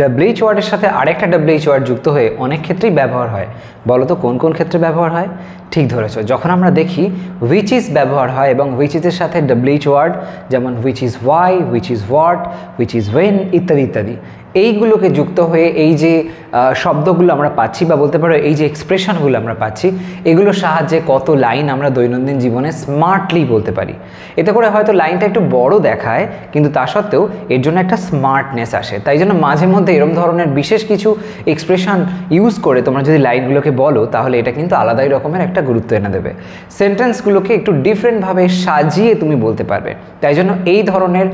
WH ওয়ার্ডের সাথে আরেকটা ডাব্লিউএইচ ওয়ার্ড যুক্ত হয়ে অনেক ক্ষেত্রেই ব্যবহার হয়। বলো তো কোন কোন ক্ষেত্রে ব্যবহার হয়? ঠিক ধরেছো, যখন আমরা দেখি হুইচ ইজ ব্যবহার হয় এবং হুইচ ইজের সাথে ডাব্লিউএইচ ওয়ার্ড, যেমন which is why, which is what, which is when ইত্যাদি ইত্যাদি, এইগুলোকে যুক্ত হয়ে এই যে শব্দগুলো আমরা পাচ্ছি বা বলতে পারো এই যে এক্সপ্রেশনগুলো আমরা পাচ্ছি, এগুলোর সাহায্যে কত লাইন আমরা দৈনন্দিন জীবনে স্মার্টলি বলতে পারি। এতে করে হয়তো লাইনটা একটু বড় দেখায়, কিন্তু তা সত্ত্বেও এর জন্য একটা স্মার্টনেস আসে। তাই জন্য মাঝে মধ্যে এরকম ধরনের বিশেষ কিছু এক্সপ্রেশন ইউজ করে তোমরা যদি লাইনগুলোকে বলো, তাহলে এটা কিন্তু আলাদাই রকমের একটা গুরুত্ব এনে দেবে। সেন্টেন্সগুলোকে একটু ডিফারেন্টভাবে সাজিয়ে তুমি বলতে পারবে। তাই জন্য এই ধরনের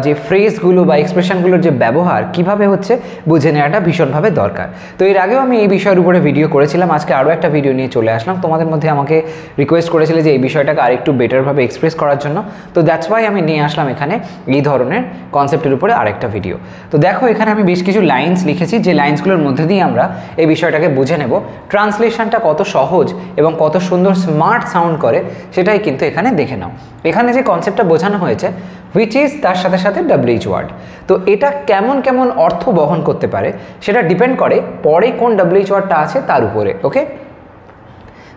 যে ফ্রেজগুলো বা এক্সপ্রেশনগুলোর যে ব্যবহার কিভাবে হচ্ছে বুঝে নেওয়াটা ভীষণভাবে দরকার। তো এর আগেও আমি এই বিষয়ের উপরে ভিডিও করেছিলাম, আজকে আরও একটা ভিডিও নিয়ে চলে আসলাম। তোমাদের মধ্যে আমাকে রিকোয়েস্ট করেছিলে যে এই বিষয়টাকে আরেকটু বেটারভাবে এক্সপ্রেস করার জন্য, তো দ্যাটস ওয়াই আমি নিয়ে আসলাম এখানে এই ধরনের কনসেপ্টের উপরে আরেকটা ভিডিও। তো দেখো এখানে আমি বেশ কিছু লাইন্স লিখেছি, যে লাইন্সগুলোর মধ্যে দিয়ে আমরা এই বিষয়টাকে বুঝে নেব। ট্রান্সলেশনটা কত সহজ এবং কত সুন্দর স্মার্ট সাউন্ড করে সেটাই কিন্তু এখানে দেখে নাও। এখানে যে কনসেপ্টটা বোঝানো হয়েছে হুইচ ইজ তার সাথে সাথে ডাব্লিউএইচ ওয়ার্ড, তো এটা কেমন কেমন অর্থ বহন করতে পারে সেটা ডিপেন্ড করে পরে কোন ডাব্লিউএইচ ওয়ার্ডটা আছে তার উপরে। ওকে,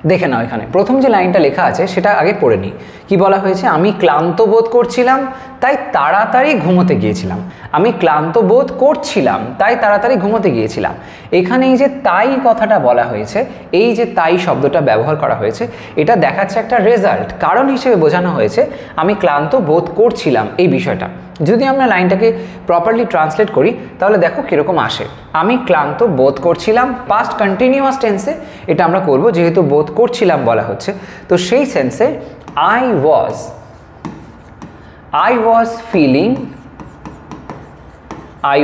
দেখে নাও এখানে প্রথম যে লাইনটা লেখা আছে সেটা আগে পড়ে নিই। কি বলা হয়েছে? আমি ক্লান্ত বোধ করছিলাম তাই তাড়াতাড়ি ঘুমোতে গিয়েছিলাম। আমি ক্লান্ত বোধ করছিলাম তাই তাড়াতাড়ি ঘুমোতে গিয়েছিলাম। এখানে এই যে তাই কথাটা বলা হয়েছে, এই যে তাই শব্দটা ব্যবহার করা হয়েছে, এটা দেখাচ্ছে একটা রেজাল্ট, কারণ হিসেবে বোঝানো হয়েছে আমি ক্লান্ত বোধ করছিলাম এই বিষয়টা। যদি আমরা লাইনটাকে প্রপারলি ট্রান্সলেট করি তাহলে দেখো কীরকম আসে। আমি ক্লান্ত বোধ করছিলাম, পাস্ট কন্টিনিউয়াস টেন্সে এটা আমরা করব, যেহেতু বোধ করছিলাম বলা হচ্ছে, তো সেই সেন্সে I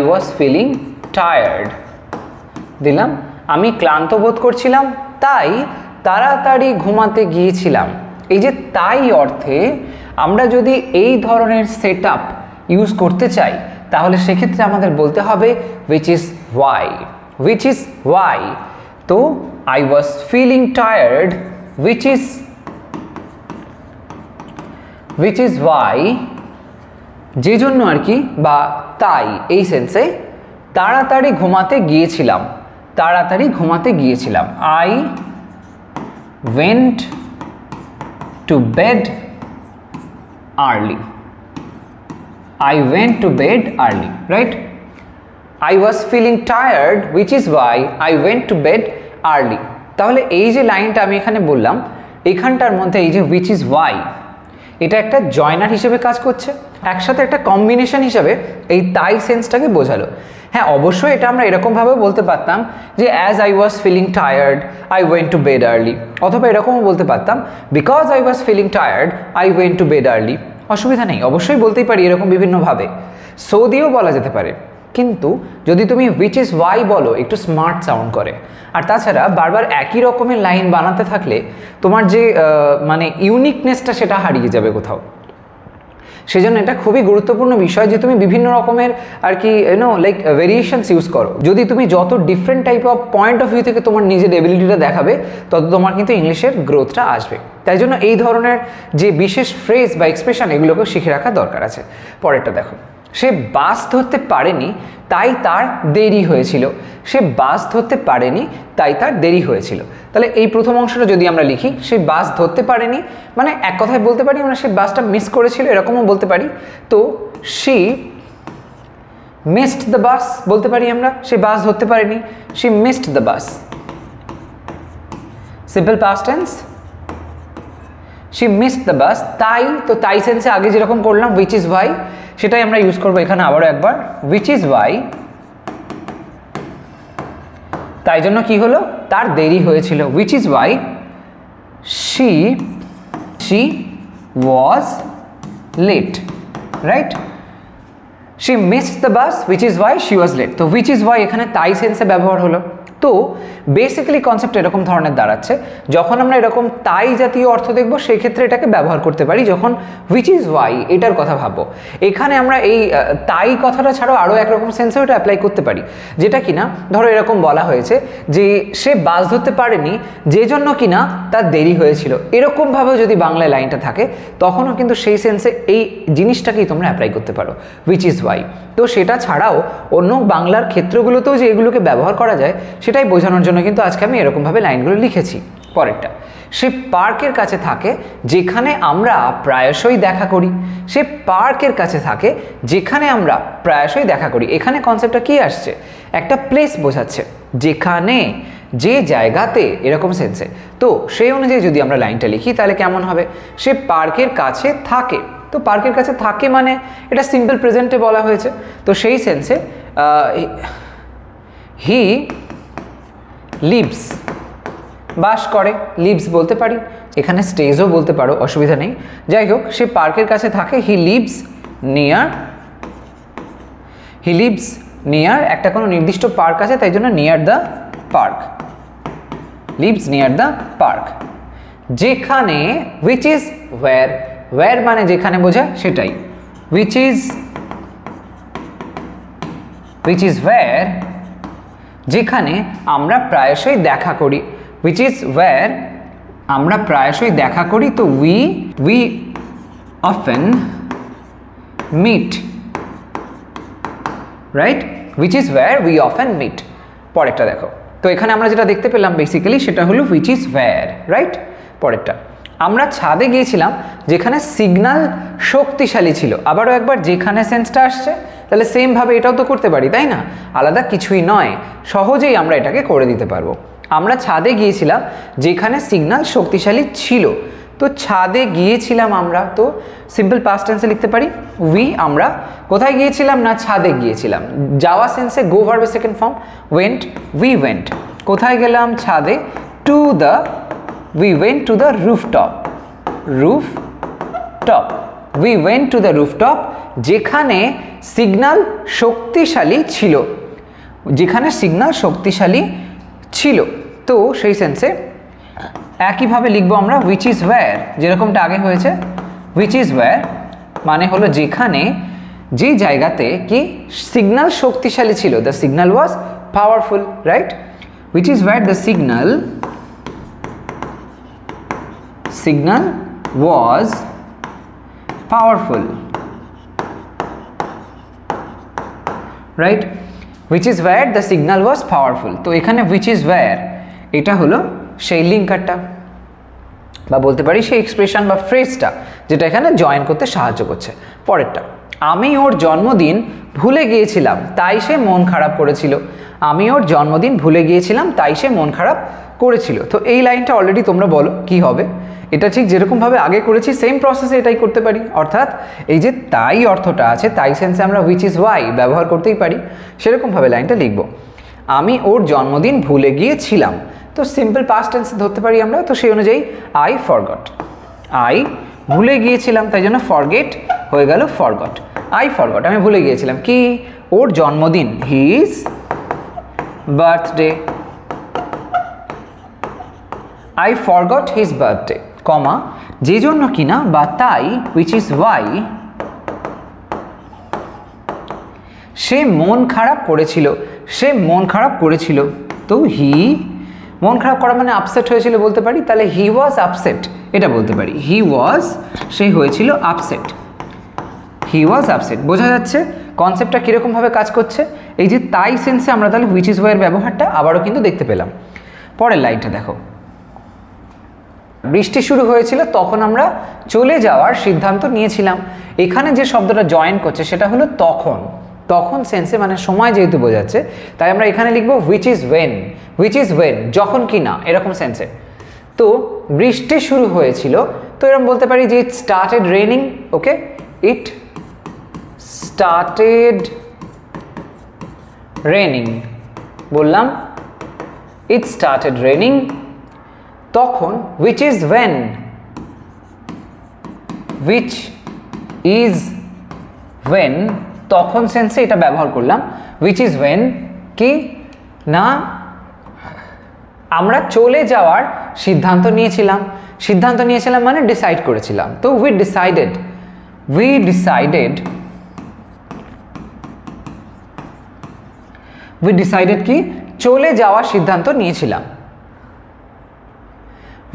was feeling tired দিলাম। আমি ক্লান্ত বোধ করছিলাম তাই তাড়াতাড়ি ঘুমাতে গিয়েছিলাম। এই যে তাই অর্থে আমরা যদি এই ধরনের সেট আপ ইউজ করতে চাই তাহলে সেক্ষেত্রে আমাদের বলতে হবে which is why। তো I was feeling tired which is why, যে জন্য আর কি, বা তাই এই সেন্সে তাড়াতাড়ি ঘুমাতে গিয়েছিলাম। তাড়াতাড়ি ঘুমাতে গিয়েছিলাম। I went to bed early. Right? I was feeling tired which is why I went to bed early. তাহলে এই যে লাইনটা আমি এখানে বললাম, এখানটার মধ্যে এই যে which is why, এটা একটা জয়নার হিসেবে কাজ করছে, একসাথে একটা কম্বিনেশন হিসেবে এই তাই সেন্সটাকে বোঝালো। হ্যাঁ, অবশ্যই এটা আমরা এরকমভাবেও বলতে পারতাম যে as I was feeling tired I went to bed early, অথবা এরকমও বলতে পারতাম because I was feeling tired I went to bed early. অসুবিধা নেই, অবশ্যই বলতেই পারি এরকম বিভিন্নভাবে, সো দিয়েও বলা যেতে পারে। কিন্তু যদি তুমি হুইচ ইজ ওয়াই বলো, একটু স্মার্ট সাউন্ড করে। আর তাছাড়া বারবার একই রকমের লাইন বানাতে থাকলে তোমার যে মানে ইউনিকনেসটা সেটা হারিয়ে যাবে কোথাও। সেজন্য এটা খুবই গুরুত্বপূর্ণ বিষয় যে তুমি বিভিন্ন রকমের আর কি লাইক ভেরিয়েশনস ইউজ করো। যদি তুমি যত different type of point of view থেকে তোমার নিজের এবিলিটিটা দেখাবে, তত তোমার কিন্তু ইংলিশের গ্রোথটা আসবে। তাই জন্য এই ধরনের যে বিশেষ ফ্রেজ বা এক্সপ্রেশন, এগুলোকে শিখে রাখা দরকার আছে। পরেরটা দেখো, সে বাস ধরতে পারেনি তাই তার দেরি হয়েছিল। সে বাস ধরতে পারেনি তাই তার দেরি হয়েছিল। তাহলে এই প্রথম অংশটা যদি আমরা লিখি, সে বাস ধরতে পারেনি মানে এক কথায় বলতে পারি আমরা সে বাসটা মিস করেছিল, এরকমও বলতে পারি। তো she missed the bus বলতে পারি আমরা, সে বাস ধরতে পারেনি, she missed the bus। Simple past tense, she missed the bus। তাই, তো তাই সেন্সে আগে যেরকম করলাম which is why, সেটাই আমরা ইউজ করবো এখানে আবারও একবার, which is why। তাই জন্য কি হলো, তার দেরি হয়েছিল, which is why she was late, right? she missed the bus which is why she was late। তো which is why এখানে তাই সেন্সে ব্যবহার হলো। তো বেসিক্যালি কনসেপ্ট এরকম ধরনের দাঁড়াচ্ছে, যখন আমরা এরকম তাই জাতীয় অর্থ দেখব সেই ক্ষেত্রে এটাকে ব্যবহার করতে পারি, যখন হুইচ ইজ ওয়াই এটার কথা ভাববো। এখানে আমরা এই তাই কথাটা ছাড়াও আরও একরকম সেন্সেও এটা অ্যাপ্লাই করতে পারি, যেটা কিনা ধরো এরকম বলা হয়েছে যে সে বাস ধরতে পারেনি যে জন্য কিনা তার দেরি হয়েছিল, এরকমভাবেও যদি বাংলায় লাইনটা থাকে তখনও কিন্তু সেই সেন্সে এই জিনিসটাকেই তোমরা অ্যাপ্লাই করতে পারো, হুইচ ইজ ওয়াই। ওয়াই। তো সেটা ছাড়াও অন্য বাংলার ক্ষেত্রগুলোতেও যে এগুলোকে ব্যবহার করা যায় সেটাই বোঝানোর জন্য কিন্তু আজকে আমি এরকমভাবে লাইনগুলো লিখেছি। পরেরটা, সে পার্কের কাছে থাকে যেখানে আমরা প্রায়শই দেখা করি। সে পার্কের কাছে থাকে যেখানে আমরা প্রায়শই দেখা করি। এখানে কনসেপ্টটা কি আসছে, একটা প্লেস বোঝাচ্ছে, যেখানে, যে জায়গাতে, এরকম সেন্সে। তো সেই অনুযায়ী যদি আমরা লাইনটা লিখি তাহলে কেমন হবে, সে পার্কের কাছে থাকে। তো পার্কের কাছে থাকে মানে এটা সিম্পল প্রেজেন্টে বলা হয়েছে, তো সেই সেন্সে হি লিভস, বাস করে, লিভস বলতে পারি, এখানে স্টেজও বলতে পারো, অসুবিধা নেই। যাই হোক, সে পার্কের কাছে থাকে, হি লিভস নিয়ার, একটা কোনো নির্দিষ্ট পার্ক আছে তাই জন্য near the park, lives near the park. যেখানে, which is where মানে যেখানে বোঝায় সেটাই, which is where, যেখানে আমরা প্রায়শই দেখা করি, which is where আমরা প্রায়শই দেখা করি। তো we often meet, right, which is where we often meet। পরেরটা দেখো, তো এখানে আমরা যেটা দেখতে পেলাম বেসিক্যালি সেটা হলো which is where, রাইট। পরেরটা, আমরা ছাদে গিয়েছিলাম যেখানে সিগন্যাল শক্তিশালী ছিল। আবারও একবার যেখানে সেন্সটা আসছে, তাহলে সেমভাবে এটাও তো করতে পারি, তাই না? আলাদা কিছুই নয়, সহজেই আমরা এটাকে করে দিতে পারবো। আমরা ছাদে গিয়েছিলাম যেখানে সিগন্যাল শক্তিশালী ছিল। তো ছাদে গিয়েছিলাম আমরা, তো সিম্পল পাস্ট টেন্সে লিখতে পারি আমরা কোথায় গিয়েছিলাম না ছাদে গিয়েছিলাম। যাওয়া সেন্সে গো ভার্বের second form went, we went. কোথায় গেলাম? ছাদে। we went to the rooftop, we went to the rooftop, যেখানে সিগন্যাল শক্তিশালী ছিল, যেখানে সিগন্যাল শক্তিশালী ছিল। তো সেই সেন্সে একইভাবে লিখবো আমরা which is where, যেরকমটা আগে হয়েছে। which is where মানে হলো যেখানে, যে জায়গাতে কি সিগন্যাল শক্তিশালী ছিল, the signal was powerful, right? which is where the signal was powerful, right? which is where the signal was powerful। তো এখানে which is where এটা হলো সেই লিঙ্কারটা, বা বলতে পারি সেই এক্সপ্রেশন বা ফ্রেজটা যেটা এখানে জয়েন করতে সাহায্য করছে। পরেরটা, আমি ওর জন্মদিন ভুলে গিয়েছিলাম তাই সে মন খারাপ করেছিল। আমি ওর জন্মদিন ভুলে গিয়েছিলাম তাই সে মন খারাপ করেছিল। তো এই লাইনটা অলরেডি তোমরা বলো কি হবে। এটা ঠিক যেরকমভাবে আগে করেছি সেম প্রসেসে এটাই করতে পারি, অর্থাৎ এই যে তাই অর্থটা আছে, তাই সেন্সে আমরা which is why ব্যবহার করতেই পারি, সেরকমভাবে লাইনটা লিখব। আমি ওর জন্মদিন ভুলে গিয়েছিলাম, তো সিম্পল পাস্ট টেন্সে ধরতে পারি আমরা। তো সেই অনুযায়ী আই ভুলে গিয়েছিলাম, তাই জন্য ফরগেট হয়ে গেল ফরগট। আই ফরগট, আমি ভুলে গিয়েছিলাম কি ওর জন্মদিন, his birthday. I forgot his birthday, কমা, যে জন্য কিনা বা তাই which is why সে মন খারাপ করেছিল, তো মন খারাপ করা মানে আপসেট হয়েছিল বলতে পারি, তাহলে হি ওয়াজ আপসেট এটা বলতে পারি। সে হয়েছিল আপসেট, হি ওয়াজ আপসেট। বোঝা যাচ্ছে কনসেপ্টটা কীরকমভাবে কাজ করছে। এই যে তাই সেন্সে আমরা তাহলে which is why এর ব্যবহারটা আবারও কিন্তু দেখতে পেলাম। পরের লাইনটা দেখো, বৃষ্টি শুরু হয়েছিল তখন আমরা চলে যাওয়ার সিদ্ধান্ত নিয়েছিলাম। এখানে যে শব্দটা জয়েন করছে সেটা হলো তখন সেন্সে, মানে সময় যেহেতু বোঝাচ্ছে তাই আমরা এখানে লিখবো which is when যখন কি না, এরকম সেন্সে। তো বৃষ্টি শুরু হয়েছিল, তো এরকম বলতে পারি যে it started raining, okay, it started raining, বললাম it started raining। তখন which is when তখন সেন্সে এটা ব্যবহার করলাম। which is when কি না আমরা চলে যাওয়ার সিদ্ধান্ত নিয়েছিলাম মানে ডিসাইড করেছিলাম। তো we decided কি চলে যাওয়ার সিদ্ধান্ত নিয়েছিলাম।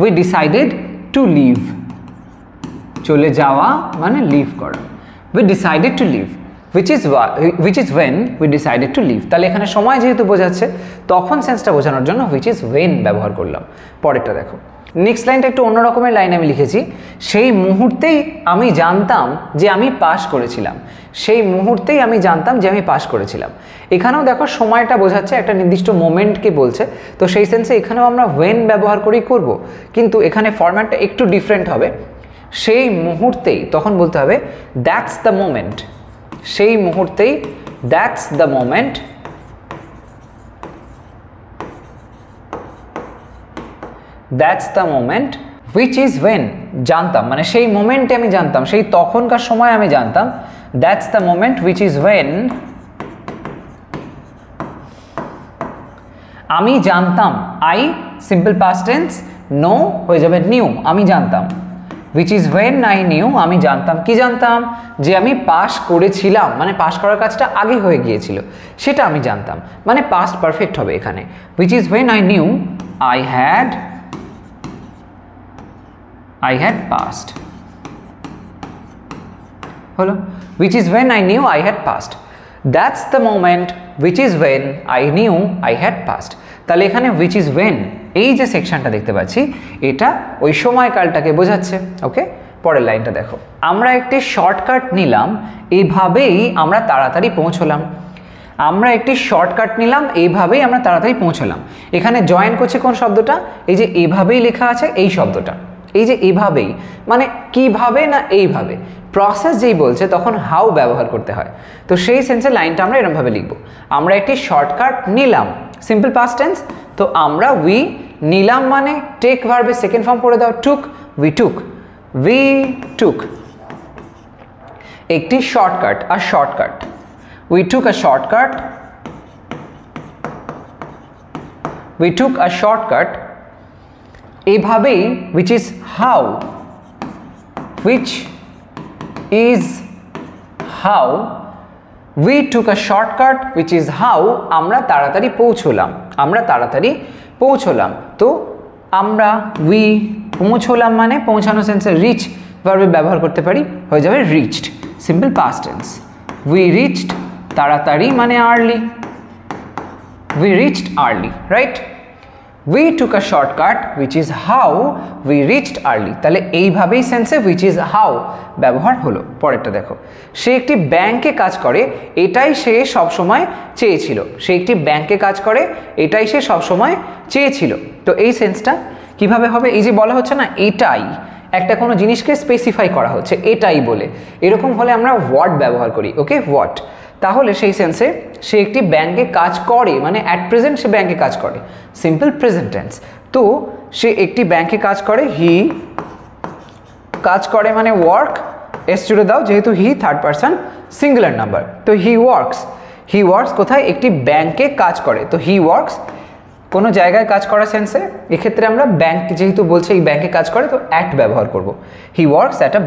we decided to leave, চলে যাওয়া মানে লিভ করা। we decided to leave। which is when we decided to leave। তাহলে এখানে সময় যেহেতু বোঝাচ্ছে তখন সেন্সটা বোঝানোর জন্য which is when ব্যবহার করলাম। পরেরটা দেখো, নেক্সট লাইনটা একটু অন্য রকমের লাইন আমি লিখেছি, সেই মুহূর্তেই আমি জানতাম যে আমি পাস করেছিলাম। সেই মুহূর্তেই আমি জানতাম যে আমি পাস করেছিলাম। এখানেও দেখো সময়টা বোঝাচ্ছে, একটা নির্দিষ্ট মোমেন্টকে বলছে, তো সেই সেন্সে এখানেও আমরা when ব্যবহার করেই করব, কিন্তু এখানে ফরম্যাটটা একটু ডিফারেন্ট হবে। সেই মুহূর্তেই তখন বলতে হবে দ্যাটস দ্য মোমেন্ট। সেই মুহূর্তেই that's the moment that's the moment which is when জানতাম, মানে সেই মোমেন্টে আমি জানতাম, সেই তখনকার সময় আমি জানতাম। That's the moment which is when আমি জানতাম, I simple past tense, know হয়ে যাবে নিউ, আমি জানতাম। which is when I knew আমি জানতাম, কি জানতাম, যে আমি পাস করেছিলাম, মানে পাস করার কাজটা আগে হয়ে গিয়েছিল, সেটা আমি জানতাম, মানে পাস্ট পারফেক্ট হবে এখানে। which is when I knew I had passed হলো, which is when I knew I had passed। that's the moment which is when I knew I had passed। তাহলে এখানে which is when এই যে সেকশনটা দেখতে পাচ্ছি এটা ওই সময়কালটাকে বোঝাচ্ছে। ওকে, পরের লাইনটা দেখো, আমরা একটি শর্টকাট নিলাম, এইভাবেই আমরা তাড়াতাড়ি পৌঁছলাম। আমরা একটি শর্টকাট নিলাম, এইভাবেই আমরা তাড়াতাড়ি পৌঁছলাম। এখানে জয়েন করছে কোন শব্দটা, এই যে এভাবেই লেখা আছে এই শব্দটা, এই যে এভাবেই মানে কিভাবে না এইভাবে, প্রসেস যেই বলছে তখন হাউ ব্যবহার করতে হয়। তো সেই সেন্সে লাইনটা আমরা এরকমভাবে লিখব, আমরা একটি শর্টকাট নিলাম, সিম্পল পাস্ট টেন্স। তো আমরা উই নিলাম মানে টেক ভার্বের সেকেন্ড ফর্ম করে দাও টুক, উই টুক একটি শর্টকাট, আর shortcut we took a shortcut এভাবেই which is how we took a shortcut which is how আমরা তাড়াতাড়ি পৌঁছলাম। তো আমরা we পৌঁছলাম মানে পৌঁছানো সেন্সে রিচ ভার্বে ব্যবহার করতে পারি, হয়ে যাবে reached, simple past tense. we reached তাড়াতাড়ি মানে early, we reached early, right? we took a shortcut which is how we reached early। তাহলে এইভাবেই সেন্সে which is how ব্যবহার হলো। পরেরটা দেখো, সে একটি ব্যাংকে কাজ করে, এটাই সে সবসময় চেয়েছিল। সে একটি ব্যাংকে কাজ করে, এটাই সে সবসময় চেয়েছিল। তো এই সেন্সটা কিভাবে হবে, এই যে বলা হচ্ছে না এটাই, একটা কোনো জিনিসকে স্পেসিফাই করা হচ্ছে এটাই বলে, এরকম হলে আমরা হোয়াট ব্যবহার করি। ওকে, হোয়াট। তাহলে সেই সেন্সে সে একটি ব্যাংকে কাজ করে মানে অ্যাট প্রেজেন্ট সে ব্যাংকে কাজ করে, সিম্পল প্রেজেন্ট টেন্স। তো সে একটি ব্যাংকে কাজ করে, হি কাজ করে মানে ওয়ার্ক, এস জুড়ে দাও যেহেতু he third person singular number. তো হি ওয়ার্কস কোথায়, একটি ব্যাংকে কাজ করে। তো হি ওয়ার্কস কোনো জায়গায় কাজ করা সেন্সে, এক্ষেত্রে আমরা ব্যাংক যেহেতু বলছে এই ব্যাংকে কাজ করে তো অ্যাট ব্যবহার করব। He works at a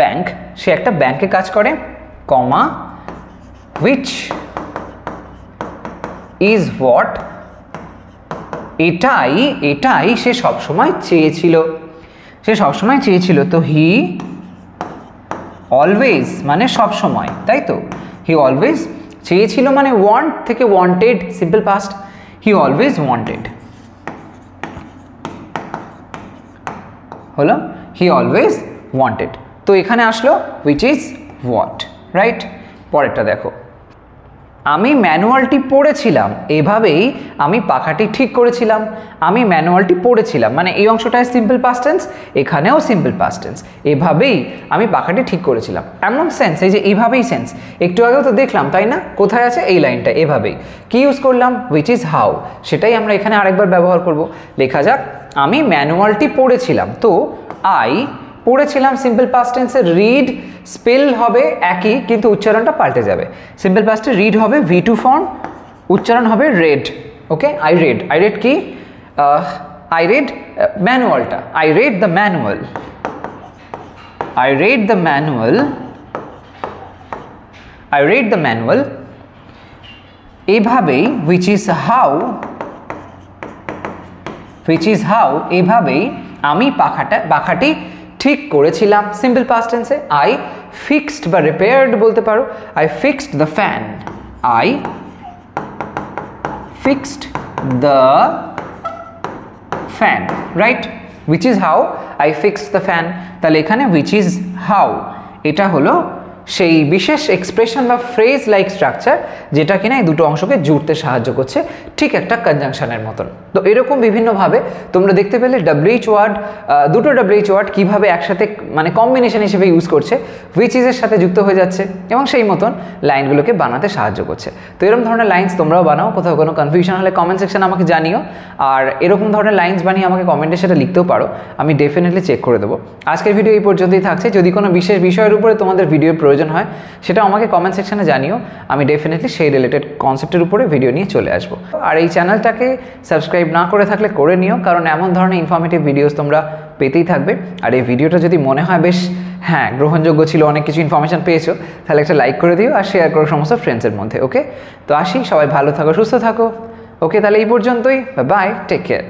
bank, সে একটা ব্যাংকে কাজ করে, কমা which is what এটাই সে সবসময় চেয়েছিল। তো হি অলওয়েজ মানে সবসময়, তাই তো, হি অলওয়েজ চেয়েছিল মানে ওয়ান্ট থেকে wanted, simple past, he always wanted হলো, হি অলওয়েজ ওয়ান্টেড। তো এখানে আসলো which is what, রাইট? পরেরটা দেখো, আমি ম্যানুয়ালটি পড়েছিলাম, এভাবেই আমি পাখাটি ঠিক করেছিলাম। আমি ম্যানুয়ালটি পড়েছিলাম মানে এই অংশটায় সিম্পল পাস্ট টেন্স, এখানেও সিম্পল পাস্ট টেন্স, এভাবেই আমি পাখাটি ঠিক করেছিলাম। এমন সেন্স, এই যে এইভাবেই সেন্স একটু আগেও তো দেখলাম তাই না, কোথায় আছে এই লাইনটা, এভাবেই কি ইউজ করলাম, which is how, সেটাই আমরা এখানে আরেকবার ব্যবহার করব। লেখা যাক, আমি ম্যানুয়ালটি পড়েছিলাম। তো আই পড়েছিলাম সিম্পল পাস্ট টেন্সে, রিড স্পেল হবে একই কিন্তু উচ্চারণটা পাল্টে যাবে। সিম্পল পাস্টে রিড হবে V2 ফর্ম, উচ্চারণ হবে রেড। ওকে, আই রেড কি, আই রেড ম্যানুয়ালটা, আই রেড দ্য ম্যানুয়াল। এভাবেই which is how এভাবেই আমি পাখাটি ঠিক করেছিলাম, সিম্পল পাস্ট টেন্সে আই ফিক্সড বা রিপেয়ার্ড বলতে পারো, I fixed the fan, I fixed the fan, right? which is how I fixed the fan। তাহলে এখানে which is how এটা হলো সেই বিশেষ এক্সপ্রেশন বা ফ্রেজ লাইক স্ট্রাকচার যেটা কিনা এই দুটো অংশকে জুড়তে সাহায্য করছে, ঠিক একটা কনজাংশনের মতন। তো এরকম বিভিন্নভাবে তোমরা দেখতে পেলে WH ওয়ার্ড, দুটো WH ওয়ার্ড কীভাবে একসাথে মানে কম্বিনেশন হিসেবে ইউজ করছে, which is এর সাথে যুক্ত হয়ে যাচ্ছে এবং সেই মতন লাইনগুলোকে বানাতে সাহায্য করছে। তো এরকম ধরনের লাইন্স তোমরাও বানাও, কোথাও কোনো কনফিউশন হলে কমেন্ট সেকশনে আমাকে জানিও, আর এরকম ধরনের লাইন্স বানিয়ে আমাকে কমেন্টে সেটা লিখতেও পারো, আমি ডেফিনেটলি চেক করে দেবো। আজকের ভিডিও এই পর্যন্তই থাকছে। যদি কোনো বিশেষ বিষয়ের উপরে তোমাদের ভিডিওর প্রয়োজন হয় সেটা আমাকে কমেন্ট সেকশনে জানিও, আমি ডেফিনেটলি সেই রিলেটেড কনসেপ্টের উপরে ভিডিও নিয়ে চলে আসবো। আর এই চ্যানেলটাকে সাবস্ক্রাইব না করে থাকলে করে নিও, কারণ এমন ধরনের ইনফরমেটিভ ভিডিওস তোমরা পেতেই থাকবে। আর এই ভিডিওটা যদি মনে হয় বেশ হ্যাঁ গ্রহণযোগ্য ছিল, অনেক কিছু ইনফরমেশন পেয়েছো, তাহলে একটা লাইক করে দিও আর শেয়ার করো সমস্ত ফ্রেন্ডসের মধ্যে। ওকে, তো আসি, সবাই ভালো থাকো, সুস্থ থাকো। ওকে, তাহলে এই পর্যন্তই, বাই, টেক কেয়ার।